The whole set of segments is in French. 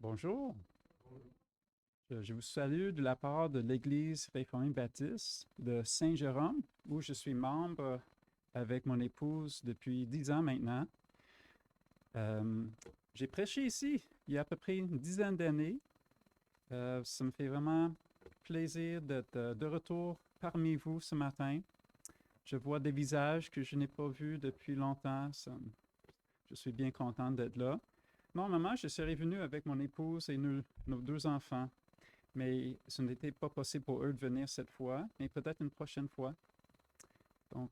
Bonjour, je vous salue de la part de l'Église réformée baptiste de Saint-Jérôme, où je suis membre avec mon épouse depuis 10 ans maintenant. Euh, j'ai prêché ici il y a à peu près une dizaine d'années. Ça me fait vraiment plaisir d'être de retour parmi vous ce matin. Je vois des visages que je n'ai pas vus depuis longtemps. Je suis bien content d'être là. Normalement, je serais venu avec mon épouse et nos deux enfants, mais ce n'était pas possible pour eux de venir cette fois, mais peut-être une prochaine fois. Donc,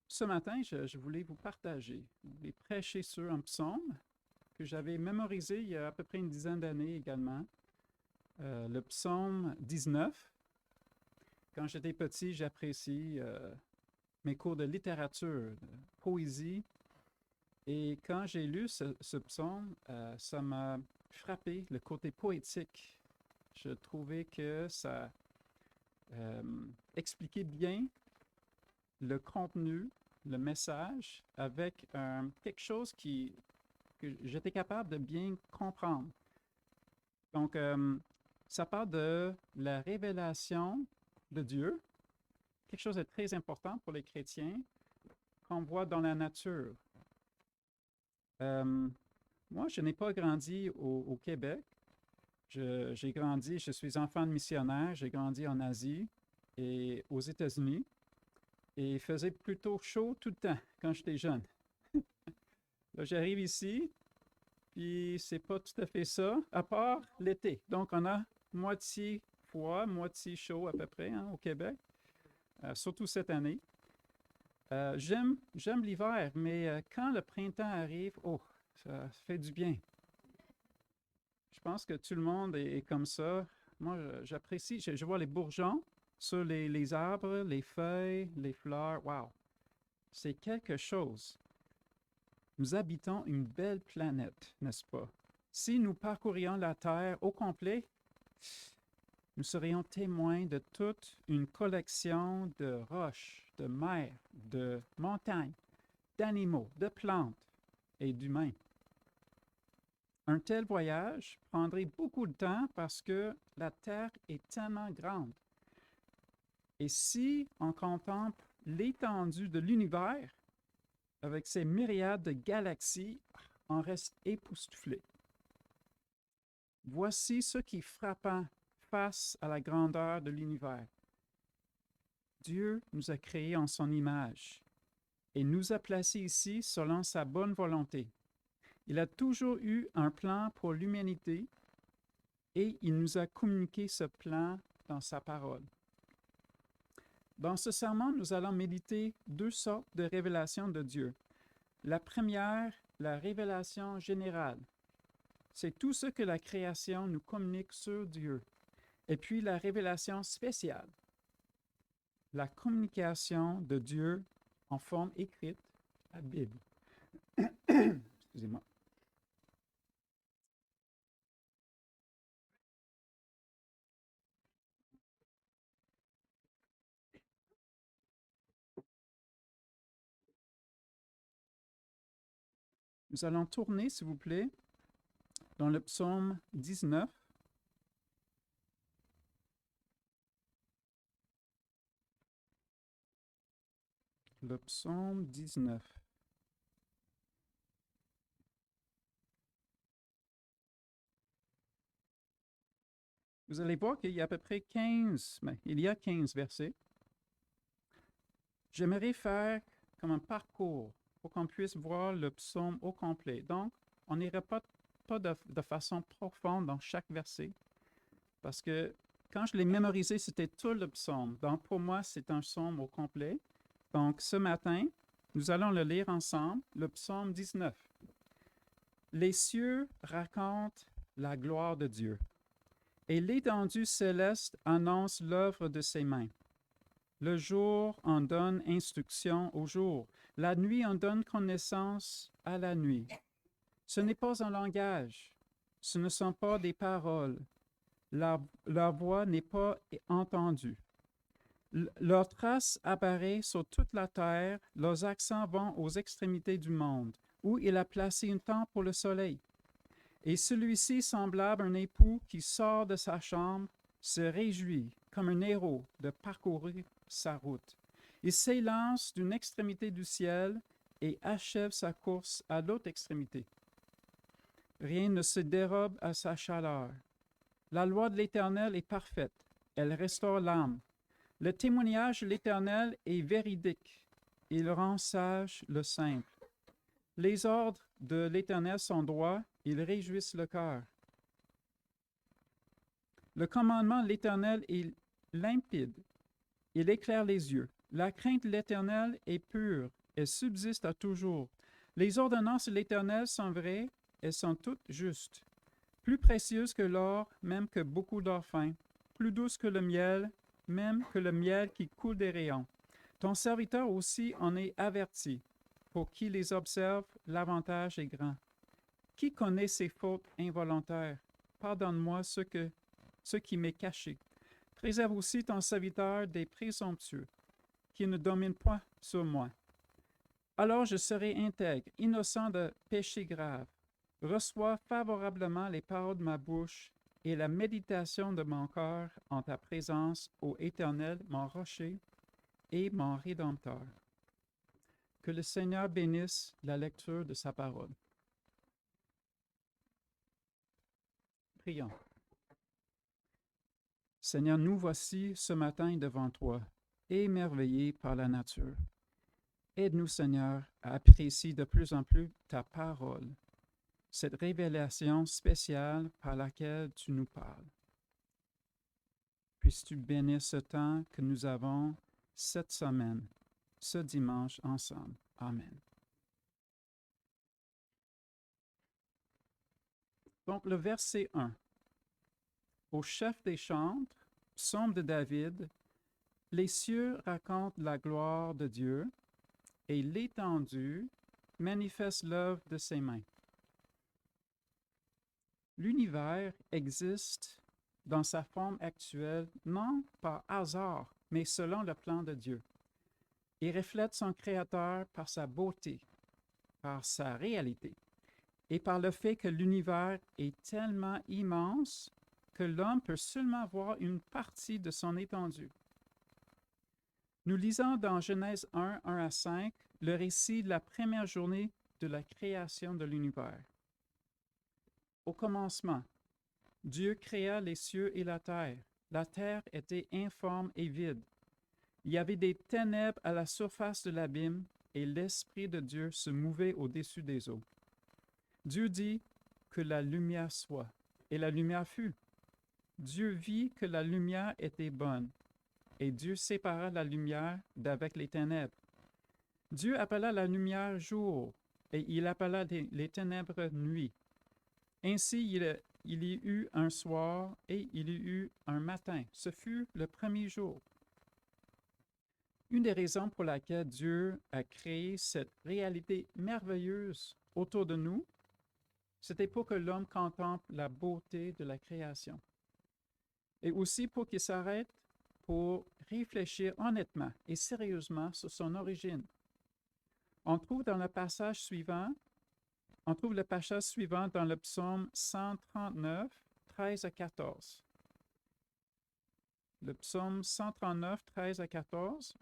ce matin, je voulais vous partager, je voulais prêcher sur un psaume que j'avais mémorisé il y a à peu près une dizaine d'années également, le psaume 19. Quand j'étais petit, j'apprécie mes cours de littérature, de poésie, et quand j'ai lu ce psaume, ça m'a frappé le côté poétique. Je trouvais que ça euh, expliquait bien le contenu, le message, avec quelque chose que j'étais capable de bien comprendre. Donc, ça parle de la révélation de Dieu, quelque chose de très important pour les chrétiens qu'on voit dans la nature. Euh, Moi, je n'ai pas grandi au Québec. Je suis enfant de missionnaire, j'ai grandi en Asie et aux États-Unis. Et il faisait plutôt chaud tout le temps quand j'étais jeune. Là, j'arrive ici, puis c'est pas tout à fait ça, à part l'été. Donc, on a moitié froid, moitié chaud à peu près hein, au Québec, surtout cette année. J'aime l'hiver, mais quand le printemps arrive, oh, ça fait du bien. Je pense que tout le monde est comme ça. Moi, j'apprécie, je vois les bourgeons sur les arbres, les feuilles, les fleurs. Wow, c'est quelque chose. Nous habitons une belle planète, n'est-ce pas? Si nous parcourions la Terre au complet, nous serions témoins de toute une collection de roches, de mers, de montagnes, d'animaux, de plantes et d'humains. Un tel voyage prendrait beaucoup de temps parce que la Terre est tellement grande. Et si on contemple l'étendue de l'univers avec ses myriades de galaxies, on reste époustouflé. Voici ce qui est frappant face à la grandeur de l'univers. Dieu nous a créés en son image et nous a placés ici selon sa bonne volonté. Il a toujours eu un plan pour l'humanité et il nous a communiqué ce plan dans sa parole. Dans ce sermon, nous allons méditer deux sortes de révélations de Dieu. La première, la révélation générale. C'est tout ce que la création nous communique sur Dieu. Et puis la révélation spéciale, la communication de Dieu en forme écrite, la Bible. Excusez-moi. Nous allons tourner, s'il vous plaît, dans le psaume 19. Le psaume 19. Vous allez voir qu'il y a à peu près 15, il y a 15 versets. J'aimerais faire comme un parcours pour qu'on puisse voir le psaume au complet. Donc, on n'ira pas de façon profonde dans chaque verset, parce que quand je l'ai mémorisé, c'était tout le psaume. Donc, pour moi, c'est un psaume au complet. Donc, ce matin, nous allons le lire ensemble, le psaume 19. Les cieux racontent la gloire de Dieu, et l'étendue céleste annonce l'œuvre de ses mains. Le jour en donne instruction au jour, la nuit en donne connaissance à la nuit. Ce n'est pas un langage, ce ne sont pas des paroles, leur voix n'est pas entendue. Leur trace apparaît sur toute la terre, leurs accents vont aux extrémités du monde. où il a placé une tente pour le soleil. Et celui-ci, semblable à un époux qui sort de sa chambre, se réjouit comme un héros de parcourir sa route. Il s'élance d'une extrémité du ciel et achève sa course à l'autre extrémité. Rien ne se dérobe à sa chaleur. La loi de l'Éternel est parfaite, elle restaure l'âme. Le témoignage de l'Éternel est véridique, il rend sage le simple. Les ordres de l'Éternel sont droits, ils réjouissent le cœur. Le commandement de l'Éternel est limpide, il éclaire les yeux. La crainte de l'Éternel est pure, elle subsiste à toujours. Les ordonnances de l'Éternel sont vraies, elles sont toutes justes. Plus précieuses que l'or, même que beaucoup d'or fin, plus douces que le miel, même que le miel qui coule des rayons. Ton serviteur aussi en est averti. Pour qui les observe, l'avantage est grand. Qui connaît ses fautes involontaires? Pardonne-moi ce qui m'est caché. Préserve aussi ton serviteur des présomptueux, qui ne dominent pas sur moi. Alors je serai intègre, innocent de péché grave. Reçois favorablement les paroles de ma bouche et la méditation de mon cœur en ta présence, ô Éternel, mon rocher et mon Rédempteur. Que le Seigneur bénisse la lecture de sa parole. Prions. Seigneur, nous voici ce matin devant toi, émerveillés par la nature. Aide-nous, Seigneur, à apprécier de plus en plus ta parole, cette révélation spéciale par laquelle tu nous parles. Puisses-tu bénir ce temps que nous avons cette semaine, ce dimanche ensemble. Amen. Donc, le verset 1. Au chef des chantres, psaume de David, les cieux racontent la gloire de Dieu et l'étendue manifeste l'œuvre de ses mains. L'univers existe dans sa forme actuelle, non par hasard, mais selon le plan de Dieu. Il reflète son Créateur par sa beauté, par sa réalité, et par le fait que l'univers est tellement immense que l'homme peut seulement voir une partie de son étendue. Nous lisons dans Genèse 1, 1 à 5, le récit de la première journée de la création de l'univers. Au commencement, Dieu créa les cieux et la terre. La terre était informe et vide. Il y avait des ténèbres à la surface de l'abîme et l'Esprit de Dieu se mouvait au-dessus des eaux. Dieu dit que la lumière soit, et la lumière fut. Dieu vit que la lumière était bonne, et Dieu sépara la lumière d'avec les ténèbres. Dieu appela la lumière jour, et il appela les ténèbres nuit. Ainsi il y eut un soir et il y eut un matin. Ce fut le premier jour. Une des raisons pour laquelle Dieu a créé cette réalité merveilleuse autour de nous, c'était pour que l'homme contemple la beauté de la création. Et aussi pour qu'il s'arrête pour réfléchir honnêtement et sérieusement sur son origine. On trouve le passage suivant dans le psaume 139, 13 à 14. Le psaume 139, 13 à 14.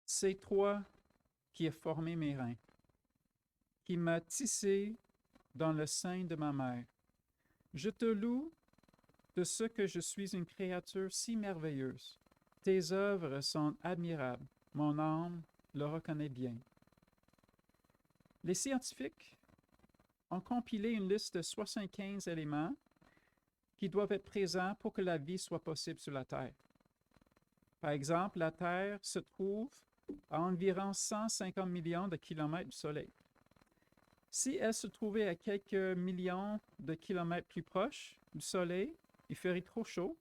C'est toi qui as formé mes reins, qui m'as tissé dans le sein de ma mère. Je te loue de ce que je suis une créature si merveilleuse. Tes œuvres sont admirables. Mon âme le reconnaît bien. Les scientifiques ont compilé une liste de 75 éléments qui doivent être présents pour que la vie soit possible sur la Terre. Par exemple, la Terre se trouve à environ 150 millions de kilomètres du Soleil. Si elle se trouvait à quelques millions de kilomètres plus proche du Soleil, il ferait trop chaud,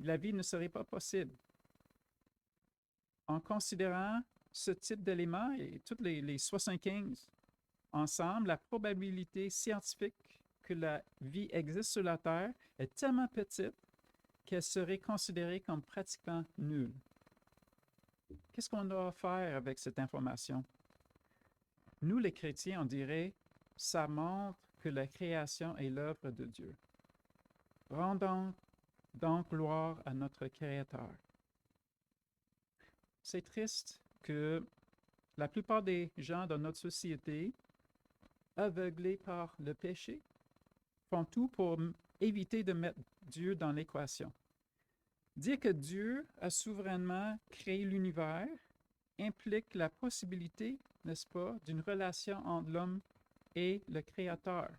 la vie ne serait pas possible. En considérant ce type d'éléments et toutes les 75 ensemble, la probabilité scientifique que la vie existe sur la Terre est tellement petite qu'elle serait considérée comme pratiquement nulle. Qu'est-ce qu'on doit faire avec cette information? Nous, les chrétiens, on dirait, ça montre que la création est l'œuvre de Dieu. Rendons donc gloire à notre Créateur. C'est triste que la plupart des gens dans notre société, aveuglés par le péché, font tout pour éviter de mettre Dieu dans l'équation. Dire que Dieu a souverainement créé l'univers implique la possibilité, n'est-ce pas, d'une relation entre l'homme et le Créateur.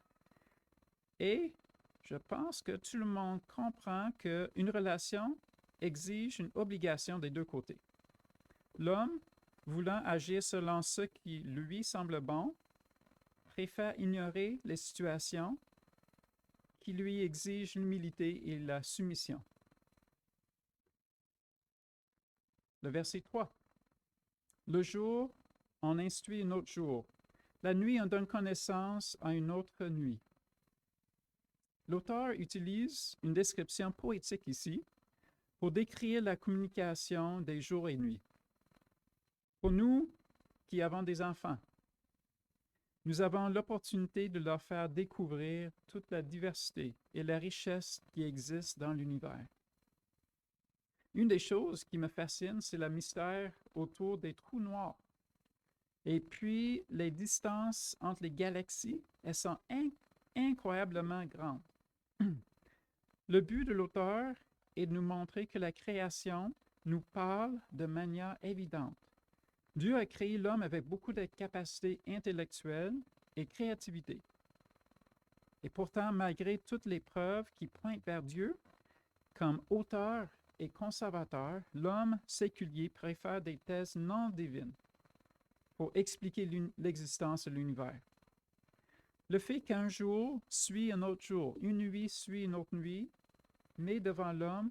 Et je pense que tout le monde comprend qu'une relation exige une obligation des deux côtés. L'homme, voulant agir selon ce qui lui semble bon, préfère ignorer les situations qui lui exigent l'humilité et la soumission. Le verset 3. Le jour, on instruit un autre jour. La nuit, on donne connaissance à une autre nuit. L'auteur utilise une description poétique ici pour décrire la communication des jours et nuits. Pour nous qui avons des enfants, nous avons l'opportunité de leur faire découvrir toute la diversité et la richesse qui existent dans l'univers. Une des choses qui me fascine, c'est le mystère autour des trous noirs. Et puis, les distances entre les galaxies, elles sont incroyablement grandes. Le but de l'auteur est de nous montrer que la création nous parle de manière évidente. Dieu a créé l'homme avec beaucoup de capacités intellectuelles et créativité. Et pourtant, malgré toutes les preuves qui pointent vers Dieu, comme auteur et conservateur, l'homme séculier préfère des thèses non divines pour expliquer l'existence de l'univers. Le fait qu'un jour suit un autre jour, une nuit suit une autre nuit, met devant l'homme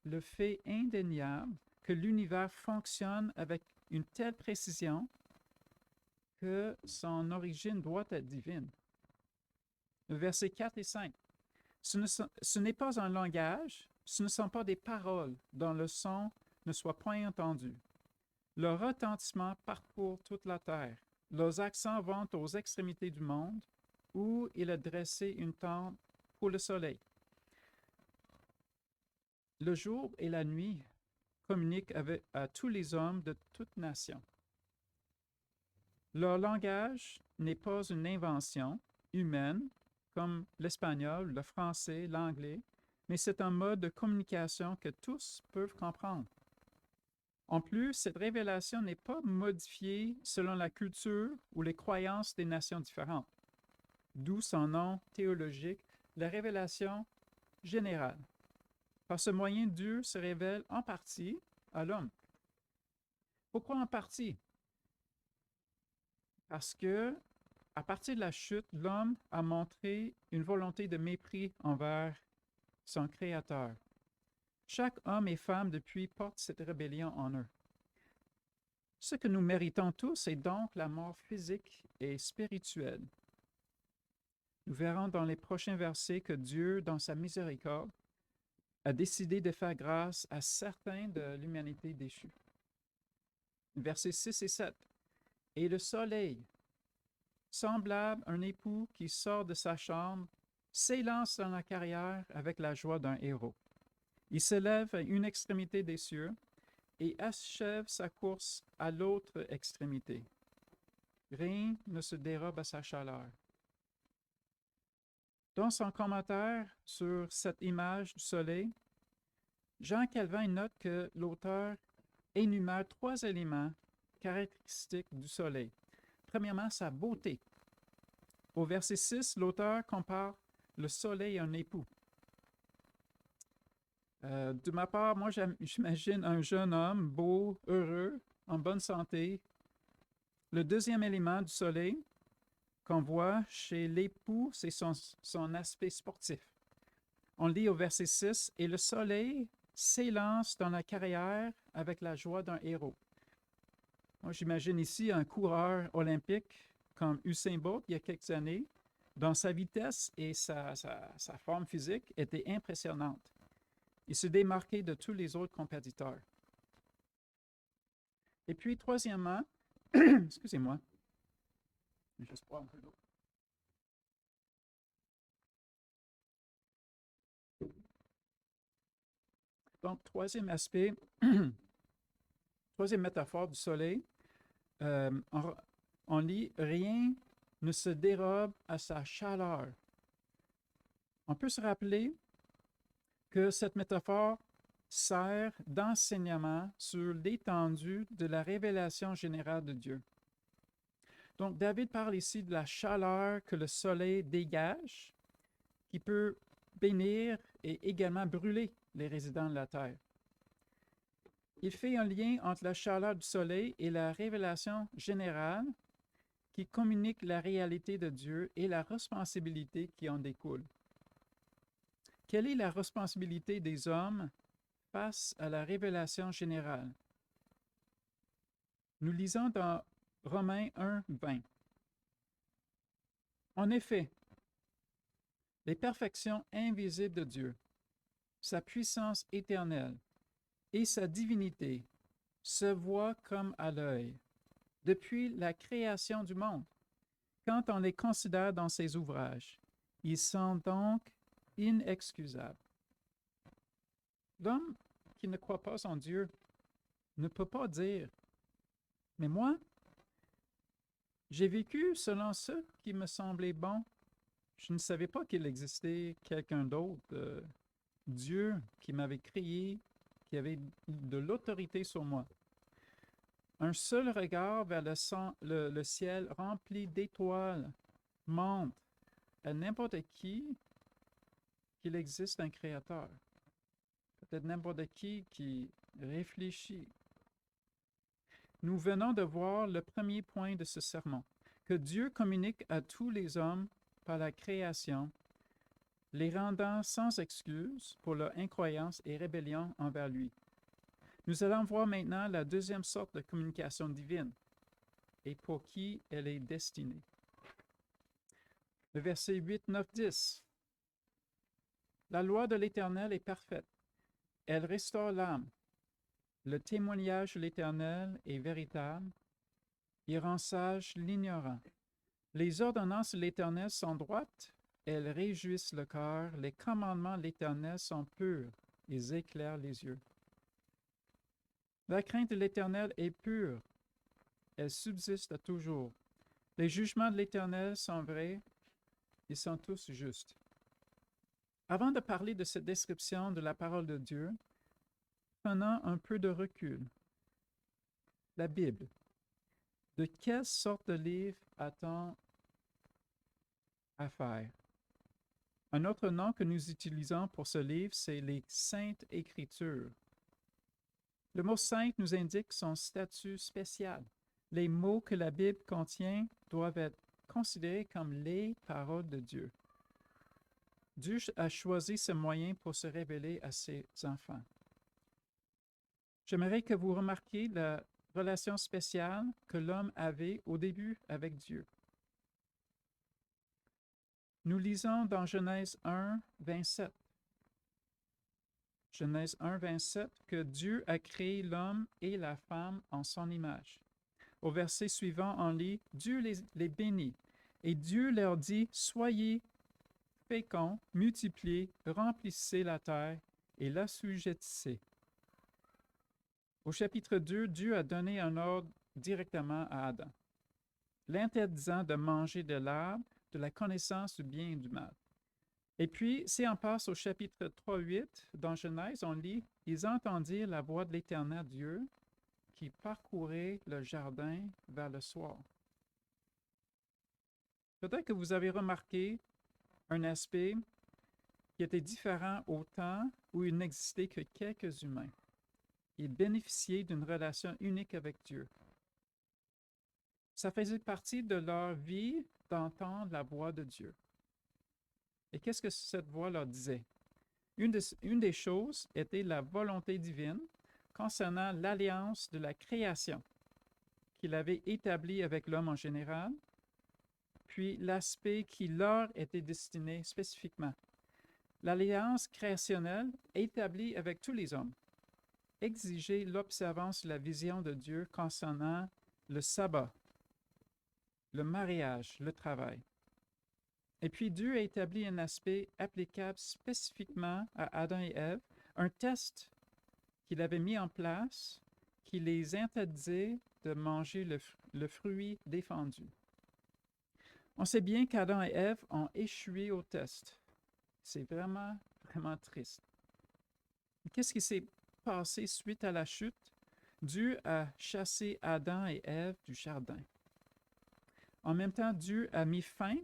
le fait indéniable que l'univers fonctionne avec une telle précision que son origine doit être divine. Le verset 4 et 5. Ce n'est pas un langage, ce ne sont pas des paroles dont le son ne soit point entendu. Leur retentissement parcourt toute la terre. Leurs accents vont aux extrémités du monde, où il a dressé une tente pour le soleil. Le jour et la nuit communiquent à tous les hommes de toute nation. Leur langage n'est pas une invention humaine, comme l'espagnol, le français, l'anglais, mais c'est un mode de communication que tous peuvent comprendre. En plus, cette révélation n'est pas modifiée selon la culture ou les croyances des nations différentes, d'où son nom théologique, la révélation générale. Par ce moyen, Dieu se révèle en partie à l'homme. Pourquoi en partie? Parce que, à partir de la chute, l'homme a montré une volonté de mépris envers son Créateur. Chaque homme et femme depuis porte cette rébellion en eux. Ce que nous méritons tous est donc la mort physique et spirituelle. Nous verrons dans les prochains versets que Dieu, dans sa miséricorde, a décidé de faire grâce à certains de l'humanité déchue. Versets 6 et 7. Et le soleil, semblable à un époux qui sort de sa chambre, s'élance dans la carrière avec la joie d'un héros. Il se lève à une extrémité des cieux et achève sa course à l'autre extrémité. Rien ne se dérobe à sa chaleur. Dans son commentaire sur cette image du soleil, Jean Calvin note que l'auteur énumère 3 éléments caractéristiques du soleil. Premièrement, sa beauté. Au verset 6, l'auteur compare le soleil à un époux. De ma part, moi, j'imagine un jeune homme beau, heureux, en bonne santé. Le deuxième élément du soleil qu'on voit chez l'époux, c'est son aspect sportif. On lit au verset 6, « Et le soleil s'élance dans la carrière avec la joie d'un héros. » Moi, j'imagine ici un coureur olympique comme Usain Bolt il y a quelques années dont sa vitesse et sa forme physique étaient impressionnantes. Il se démarquait de tous les autres compétiteurs. Et puis, troisièmement, excusez-moi, je vais juste boire un peu d'eau. Donc, troisième aspect, troisième métaphore du soleil, on lit « Rien ne se dérobe à sa chaleur ». On peut se rappeler que cette métaphore sert d'enseignement sur l'étendue de la révélation générale de Dieu. Donc, David parle ici de la chaleur que le soleil dégage, qui peut bénir et également brûler les résidents de la terre. Il fait un lien entre la chaleur du soleil et la révélation générale qui communique la réalité de Dieu et la responsabilité qui en découle. Quelle est la responsabilité des hommes face à la révélation générale? Nous lisons dans Romains 1, 20. En effet, les perfections invisibles de Dieu, sa puissance éternelle et sa divinité se voient comme à l'œil depuis la création du monde. Quand on les considère dans ses ouvrages, ils sont donc inexcusables. L'homme qui ne croit pas en Dieu ne peut pas dire « Mais moi, j'ai vécu selon ce qui me semblait bon. Je ne savais pas qu'il existait quelqu'un d'autre, Dieu qui m'avait créé, qui avait de l'autorité sur moi. » Un seul regard vers le ciel rempli d'étoiles montre à n'importe qui qu'il existe un créateur. Peut-être n'importe qui réfléchit. Nous venons de voir le premier point de ce sermon, que Dieu communique à tous les hommes par la création, les rendant sans excuse pour leur incroyance et rébellion envers lui. Nous allons voir maintenant la deuxième sorte de communication divine et pour qui elle est destinée. Le verset 8, 9, 10. La loi de l'Éternel est parfaite. Elle restaure l'âme. Le témoignage de l'Éternel est véritable. Il rend sage l'ignorant. Les ordonnances de l'Éternel sont droites. Elles réjouissent le cœur. Les commandements de l'Éternel sont purs. Ils éclairent les yeux. La crainte de l'Éternel est pure. Elle subsiste toujours. Les jugements de l'Éternel sont vrais. Ils sont tous justes. Avant de parler de cette description de la parole de Dieu, prenons un peu de recul. La Bible. De quelle sorte de livre a-t-on affaire? Un autre nom que nous utilisons pour ce livre, c'est les Saintes Écritures. Le mot sainte nous indique son statut spécial. Les mots que la Bible contient doivent être considérés comme les paroles de Dieu. Dieu a choisi ce moyen pour se révéler à ses enfants. J'aimerais que vous remarquiez la relation spéciale que l'homme avait au début avec Dieu. Nous lisons dans Genèse 1, 27. Genèse 1, 27, que Dieu a créé l'homme et la femme en son image. Au verset suivant, on lit « Dieu les bénit, et Dieu leur dit, soyez féconds, multipliez, remplissez la terre et l'assujettissez. » Au chapitre 2, Dieu a donné un ordre directement à Adam, l'interdisant de manger de l'arbre de la connaissance du bien et du mal. Et puis, si on passe au chapitre 3, 8, dans Genèse, on lit « Ils entendirent la voix de l'Éternel Dieu qui parcourait le jardin vers le soir. » Peut-être que vous avez remarqué un aspect qui était différent au temps où il n'existait que quelques humains. Ils bénéficiaient d'une relation unique avec Dieu. Ça faisait partie de leur vie d'entendre la voix de Dieu. Et qu'est-ce que cette voix leur disait? Une des choses était la volonté divine concernant l'alliance de la création qu'il avait établie avec l'homme en général puis l'aspect qui leur était destiné spécifiquement. L'alliance créationnelle établie avec tous les hommes exigeait l'observance de la vision de Dieu concernant le sabbat, le mariage, le travail. Et puis Dieu a établi un aspect applicable spécifiquement à Adam et Ève, un test qu'il avait mis en place qui les interdisait de manger le fruit défendu. On sait bien qu'Adam et Ève ont échoué au test. C'est vraiment, vraiment triste. Qu'est-ce qui s'est passé suite à la chute? Dieu a chassé Adam et Ève du jardin. En même temps, Dieu a mis fin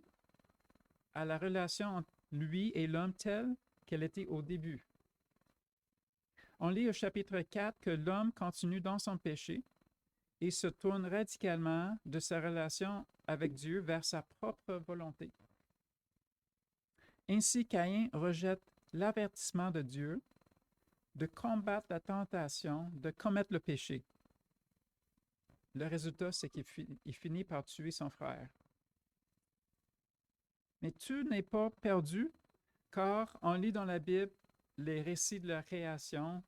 à la relation entre lui et l'homme telle qu'elle était au début. On lit au chapitre 4 que l'homme continue dans son péché et se tourne radicalement de sa relation avec Dieu vers sa propre volonté. Ainsi, Caïn rejette l'avertissement de Dieu de combattre la tentation de commettre le péché. Le résultat, c'est qu'il finit par tuer son frère. Mais tout n'est pas perdu, car on lit dans la Bible les récits de la création,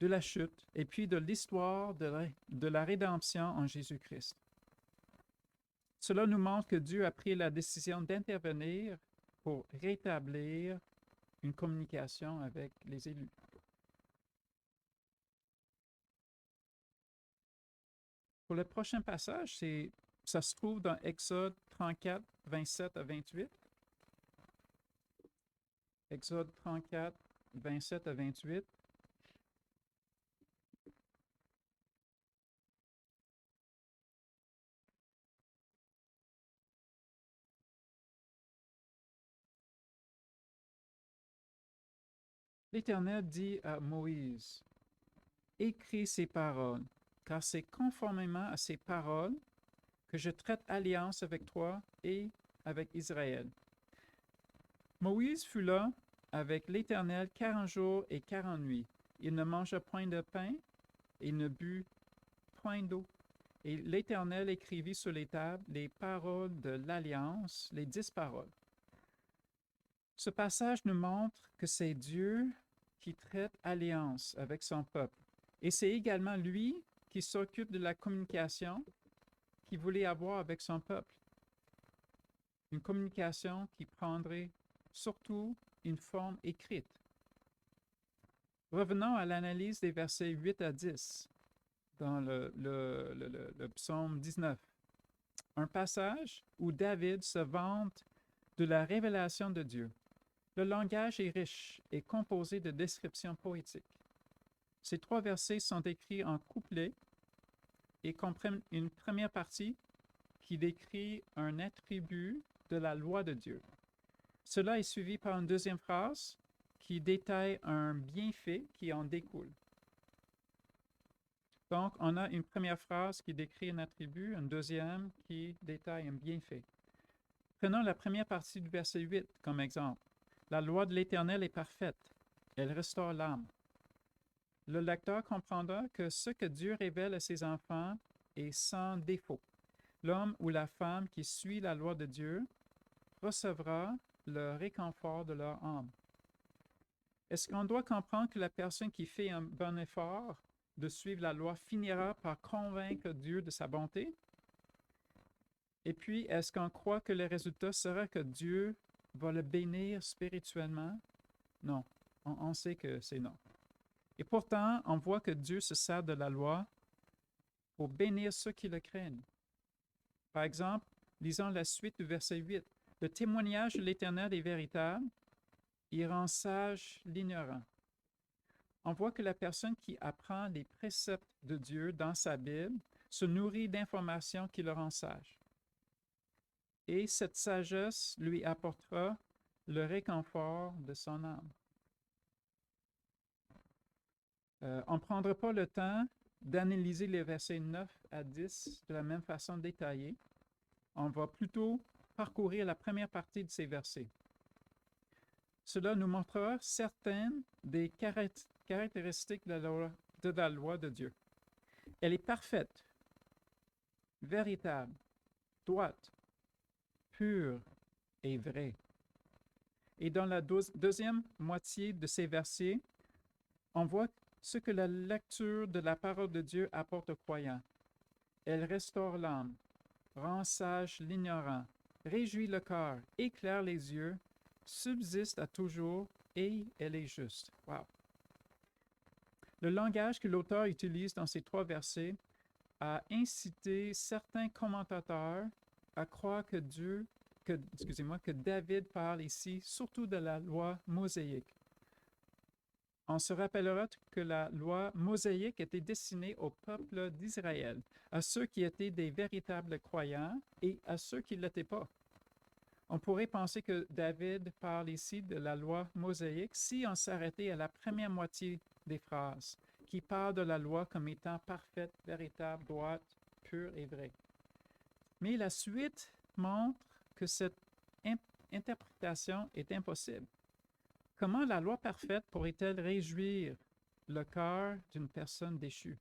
de la chute, et puis de l'histoire de la rédemption en Jésus-Christ. Cela nous montre que Dieu a pris la décision d'intervenir pour rétablir une communication avec les élus. Pour le prochain passage, ça se trouve dans Exode 34, 27 à 28. Exode 34, 27 à 28. L'Éternel dit à Moïse, « Écris ces paroles, car c'est conformément à ces paroles que je traite alliance avec toi et avec Israël. » Moïse fut là avec l'Éternel 40 jours et 40 nuits. Il ne mangea point de pain et ne but point d'eau. Et l'Éternel écrivit sur les tables les paroles de l'alliance, les 10 paroles. Ce passage nous montre que c'est Dieu qui traite alliance avec son peuple. Et c'est également lui qui s'occupe de la communication qu'il voulait avoir avec son peuple. Une communication qui prendrait surtout une forme écrite. Revenons à l'analyse des versets 8 à 10 dans le psaume 19. Un passage où David se vante de la révélation de Dieu. Le langage est riche et composé de descriptions poétiques. Ces 3 versets sont écrits en couplets et comprennent une première partie qui décrit un attribut de la loi de Dieu. Cela est suivi par une deuxième phrase qui détaille un bienfait qui en découle. Donc, on a une première phrase qui décrit un attribut, une deuxième qui détaille un bienfait. Prenons la première partie du verset 8 comme exemple. La loi de l'Éternel est parfaite. Elle restaure l'âme. Le lecteur comprendra que ce que Dieu révèle à ses enfants est sans défaut. L'homme ou la femme qui suit la loi de Dieu recevra le réconfort de leur âme. Est-ce qu'on doit comprendre que la personne qui fait un bon effort de suivre la loi finira par convaincre Dieu de sa bonté? Et puis, est-ce qu'on croit que le résultat sera que Dieu va le bénir spirituellement? Non, on sait que c'est non. Et pourtant, on voit que Dieu se sert de la loi pour bénir ceux qui le craignent. Par exemple, lisons la suite du verset 8. Le témoignage de l'Éternel est véritable, il rend sage l'ignorant. On voit que la personne qui apprend les préceptes de Dieu dans sa Bible se nourrit d'informations qui le rendent sage. Et cette sagesse lui apportera le réconfort de son âme. On ne prendra pas le temps d'analyser les versets 9 à 10 de la même façon détaillée. On va plutôt parcourir la première partie de ces versets. Cela nous montrera certaines des caractéristiques de la loi de Dieu. Elle est parfaite, véritable, droite, pur et vrai. Et dans la deuxième moitié de ces versets, on voit ce que la lecture de la parole de Dieu apporte aux croyants. Elle restaure l'âme, rend sage l'ignorant, réjouit le cœur, éclaire les yeux, subsiste à toujours et elle est juste. Wow! Le langage que l'auteur utilise dans ces 3 versets a incité certains commentateurs à croire que David parle ici surtout de la loi mosaïque. On se rappellera que la loi mosaïque était destinée au peuple d'Israël, à ceux qui étaient des véritables croyants et à ceux qui ne l'étaient pas. On pourrait penser que David parle ici de la loi mosaïque si on s'arrêtait à la première moitié des phrases, qui parle de la loi comme étant parfaite, véritable, droite, pure et vraie. Mais la suite montre que cette interprétation est impossible. Comment la loi parfaite pourrait-elle réjouir le cœur d'une personne déchue?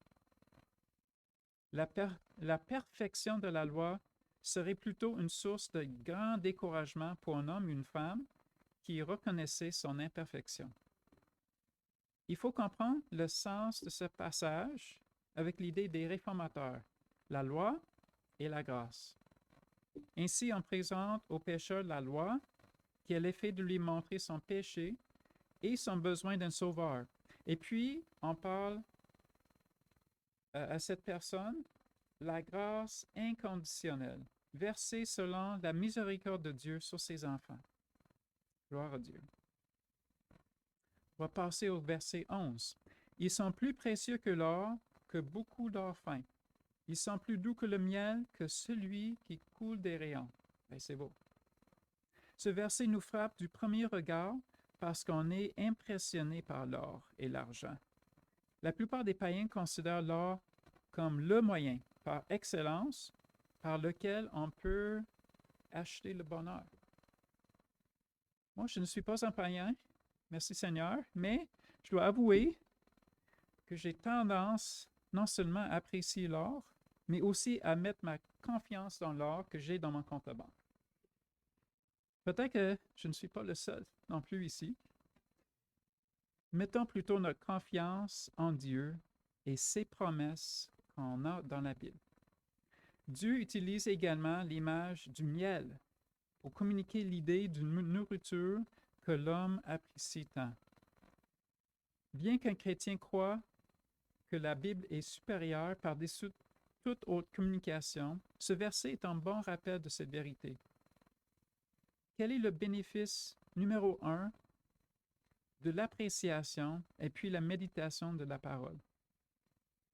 La perfection de la loi serait plutôt une source de grand découragement pour un homme ou une femme qui reconnaissait son imperfection. Il faut comprendre le sens de ce passage avec l'idée des réformateurs, la loi et la grâce. Ainsi, on présente au pécheur la loi qui a l'effet de lui montrer son péché et son besoin d'un sauveur. Et puis, on parle à cette personne la grâce inconditionnelle, versée selon la miséricorde de Dieu sur ses enfants. Gloire à Dieu. On va passer au verset 11. Ils sont plus précieux que l'or, que beaucoup d'or fin. Ils sont plus doux que le miel, que celui qui coule des rayons. Ben, c'est beau. Ce verset nous frappe du premier regard parce qu'on est impressionné par l'or et l'argent. La plupart des païens considèrent l'or comme le moyen, par excellence, par lequel on peut acheter le bonheur. Moi, je ne suis pas un païen, merci Seigneur, mais je dois avouer que j'ai tendance non seulement à apprécier l'or, mais aussi à mettre ma confiance dans l'or que j'ai dans mon compte de banque. Peut-être que je ne suis pas le seul non plus ici. Mettons plutôt notre confiance en Dieu et ses promesses qu'on a dans la Bible. Dieu utilise également l'image du miel pour communiquer l'idée d'une nourriture que l'homme apprécie tant. Bien qu'un chrétien croie que la Bible est supérieure par-dessus toute autre communication, ce verset est un bon rappel de cette vérité. Quel est le bénéfice numéro 1 de l'appréciation et puis la méditation de la parole?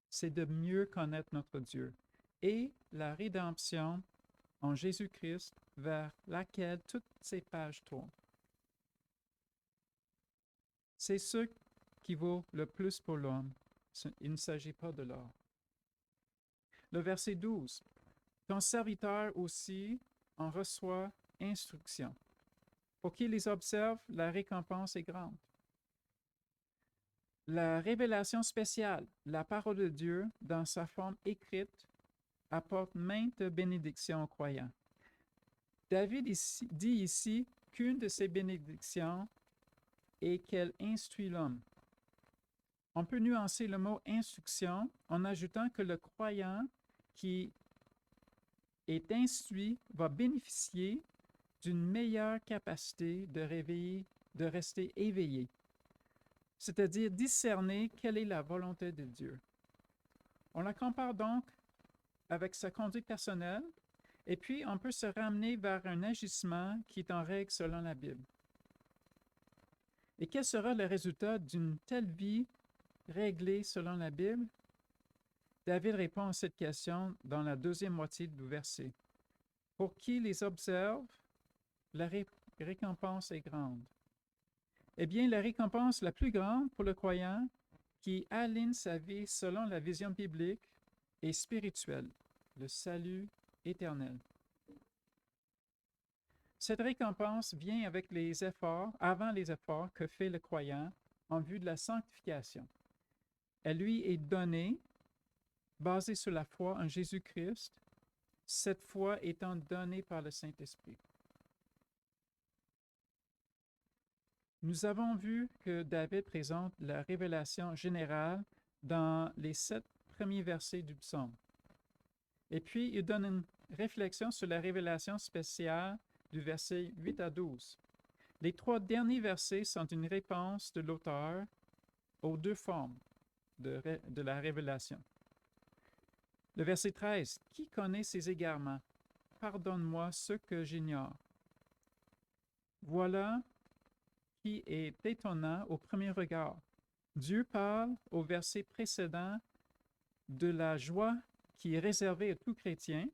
C'est de mieux connaître notre Dieu et la rédemption en Jésus-Christ vers laquelle toutes ces pages tournent. C'est ce qui vaut le plus pour l'homme. Il ne s'agit pas de l'or. Le verset 12. Ton serviteur aussi en reçoit instruction. Pour qui les observe, la récompense est grande. La révélation spéciale, la parole de Dieu, dans sa forme écrite, apporte maintes bénédictions aux croyants. David dit ici qu'une de ces bénédictions est qu'elle instruit l'homme. On peut nuancer le mot instruction en ajoutant que le croyant qui est instruit va bénéficier d'une meilleure capacité de rester éveillé, c'est-à-dire discerner quelle est la volonté de Dieu. On la compare donc avec sa conduite personnelle, et puis on peut se ramener vers un agissement qui est en règle selon la Bible. Et quel sera le résultat d'une telle vie réglée selon la Bible? David répond à cette question dans la deuxième moitié du verset. Pour qui les observe, la récompense est grande. Eh bien, la récompense la plus grande pour le croyant qui aligne sa vie selon la vision biblique et spirituelle, le salut éternel. Cette récompense vient avec les efforts, avant les efforts que fait le croyant en vue de la sanctification. Elle lui est donnée, basée sur la foi en Jésus-Christ, cette foi étant donnée par le Saint-Esprit. Nous avons vu que David présente la révélation générale dans les 7 premiers versets du psaume. Et puis, il donne une réflexion sur la révélation spéciale du verset 8 à 12. Les 3 derniers versets sont une réponse de l'auteur aux 2 formes de la révélation. Le verset 13, « Qui connaît ses égarements? Pardonne-moi ce que j'ignore. » Voilà qui est étonnant au premier regard. Dieu parle au verset précédent de la joie qui est réservée à tout chrétien,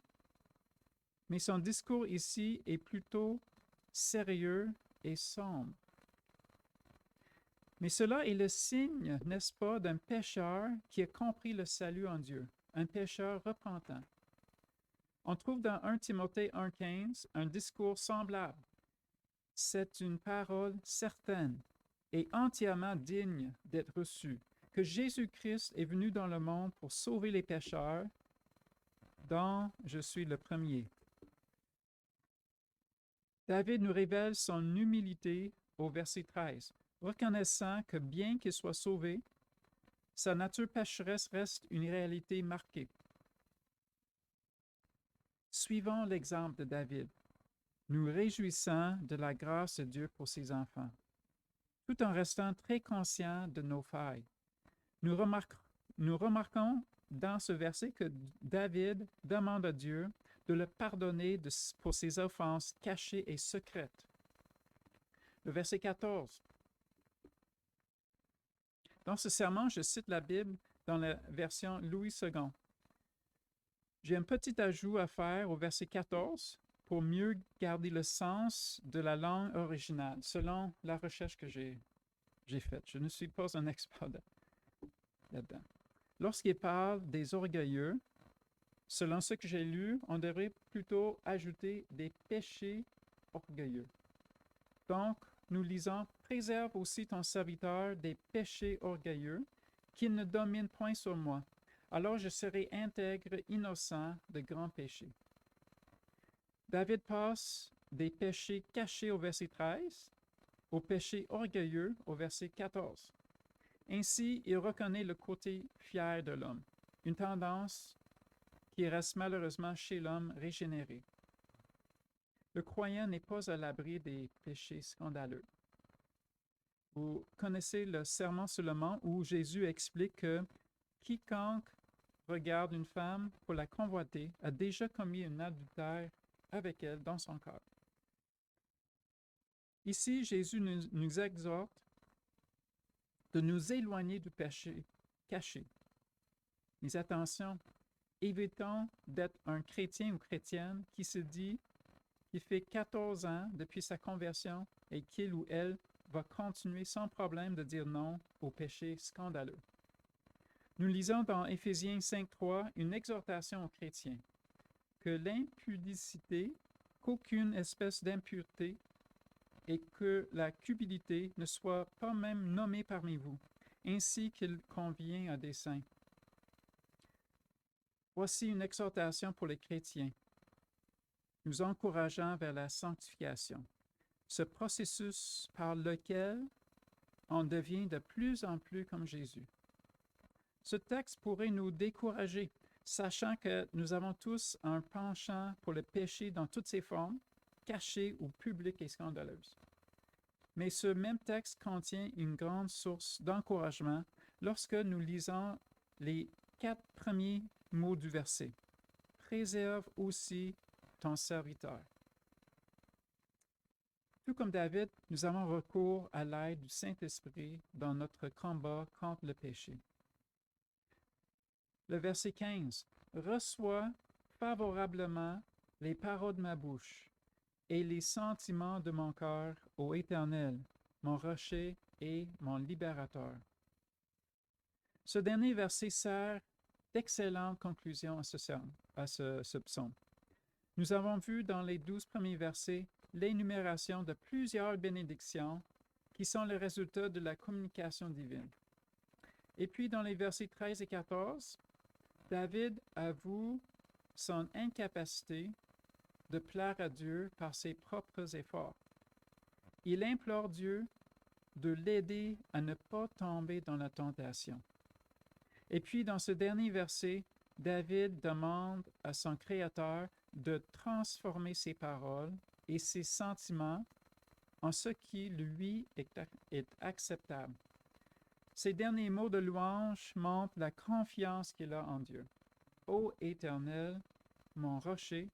mais son discours ici est plutôt sérieux et sombre. Mais cela est le signe, n'est-ce pas, d'un pécheur qui a compris le salut en Dieu, un pécheur repentant. On trouve dans 1 Timothée 1,15 un discours semblable. C'est une parole certaine et entièrement digne d'être reçue, que Jésus-Christ est venu dans le monde pour sauver les pécheurs, dont je suis le premier. David nous révèle son humilité au verset 13, reconnaissant que bien qu'il soit sauvé, sa nature pécheresse reste une réalité marquée. Suivons l'exemple de David, nous réjouissant de la grâce de Dieu pour ses enfants, tout en restant très conscients de nos failles. Nous remarquons dans ce verset que David demande à Dieu de le pardonner pour ses offenses cachées et secrètes. Le verset 14. Dans ce sermon, je cite la Bible dans la version Louis II. J'ai un petit ajout à faire au verset 14 pour mieux garder le sens de la langue originale, selon la recherche que j'ai faite. Je ne suis pas un expert là-dedans. Lorsqu'il parle des orgueilleux, selon ce que j'ai lu, on devrait plutôt ajouter des péchés orgueilleux. Donc, nous lisons, « Préserve aussi ton serviteur des péchés orgueilleux, qu'il ne domine point sur moi. Alors je serai intègre, innocent de grands péchés. » David passe des péchés cachés au verset 13 aux péchés orgueilleux au verset 14. Ainsi, il reconnaît le côté fier de l'homme, une tendance qui reste malheureusement chez l'homme régénéré. Le croyant n'est pas à l'abri des péchés scandaleux. Vous connaissez le Sermon sur le mont où Jésus explique que quiconque regarde une femme pour la convoiter a déjà commis un adultère avec elle dans son cœur. Ici, Jésus nous exhorte de nous éloigner du péché caché. Mais attention, évitons d'être un chrétien ou chrétienne qui se dit qu'il fait 14 ans depuis sa conversion et qu'il ou elle va continuer sans problème de dire non au péché scandaleux. Nous lisons dans Éphésiens 5,3 une exhortation aux chrétiens que l'impudicité, qu'aucune espèce d'impureté et que la cupidité ne soit pas même nommée parmi vous, ainsi qu'il convient à des saints. Voici une exhortation pour les chrétiens, nous encourageant vers la sanctification, ce processus par lequel on devient de plus en plus comme Jésus. Ce texte pourrait nous décourager, sachant que nous avons tous un penchant pour le péché dans toutes ses formes, cachées ou publiques et scandaleuses. Mais ce même texte contient une grande source d'encouragement lorsque nous lisons les 4 premiers mots du verset. « Préserve aussi ton serviteur. » Tout comme David, nous avons recours à l'aide du Saint-Esprit dans notre combat contre le péché. Le verset 15. « Reçois favorablement les paroles de ma bouche et les sentiments de mon cœur, ô Éternel, mon rocher et mon libérateur. » Ce dernier verset sert d'excellente conclusion à ce psaume. Nous avons vu dans les 12 premiers versets l'énumération de plusieurs bénédictions qui sont le résultat de la communication divine. Et puis dans les versets 13 et 14, David avoue son incapacité de plaire à Dieu par ses propres efforts. Il implore Dieu de l'aider à ne pas tomber dans la tentation. Et puis, dans ce dernier verset, David demande à son Créateur de transformer ses paroles et ses sentiments en ce qui, lui, est acceptable. Ces derniers mots de louange montrent la confiance qu'il a en Dieu. Ô Éternel, mon rocher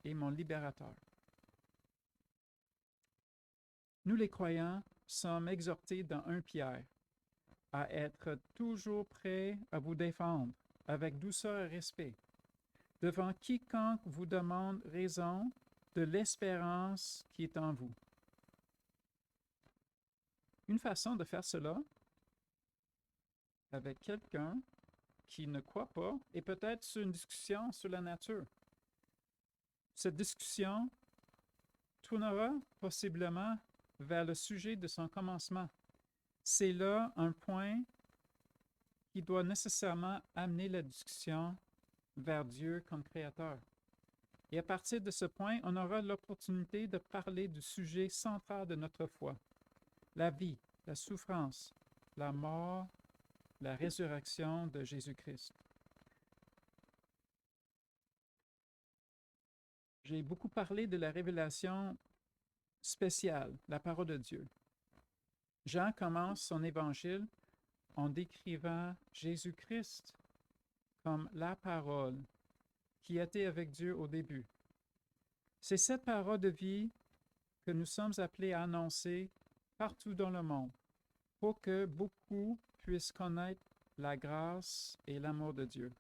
et mon libérateur. Nous, les croyants, sommes exhortés dans 1 Pierre à être toujours prêts à vous défendre avec douceur et respect devant quiconque vous demande raison de l'espérance qui est en vous. Une façon de faire cela avec quelqu'un qui ne croit pas est peut-être sur une discussion sur la nature. Cette discussion tournera possiblement vers le sujet de son commencement. C'est là un point qui doit nécessairement amener la discussion vers Dieu comme Créateur. Et à partir de ce point, on aura l'opportunité de parler du sujet central de notre foi, la vie, la souffrance, la mort, la résurrection de Jésus-Christ. J'ai beaucoup parlé de la révélation spéciale, la parole de Dieu. Jean commence son évangile en décrivant Jésus-Christ comme la parole qui était avec Dieu au début. C'est cette parole de vie que nous sommes appelés à annoncer partout dans le monde pour que beaucoup puissent connaître la grâce et l'amour de Dieu.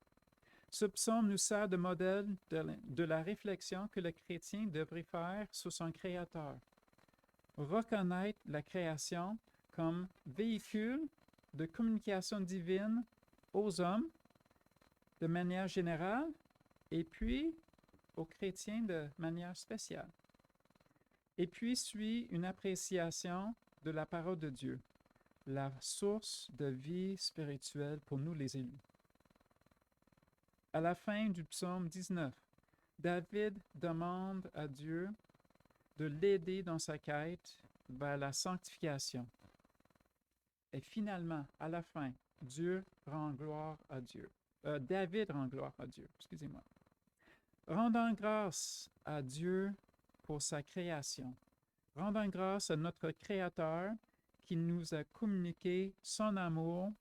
Ce psaume nous sert de modèle de la réflexion que le chrétien devrait faire sur son Créateur. Reconnaître la création comme véhicule de communication divine aux hommes de manière générale et puis aux chrétiens de manière spéciale. Et puis suit une appréciation de la parole de Dieu, la source de vie spirituelle pour nous les élus. À la fin du psaume 19, David demande à Dieu de l'aider dans sa quête vers la sanctification. Et finalement, à la fin, Dieu rend gloire à Dieu. David rend gloire à Dieu, excusez-moi. Rendons grâce à Dieu pour sa création. Rendons grâce à notre Créateur qui nous a communiqué son amour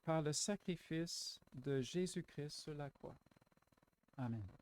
par le sacrifice de Jésus-Christ sur la croix. Amen.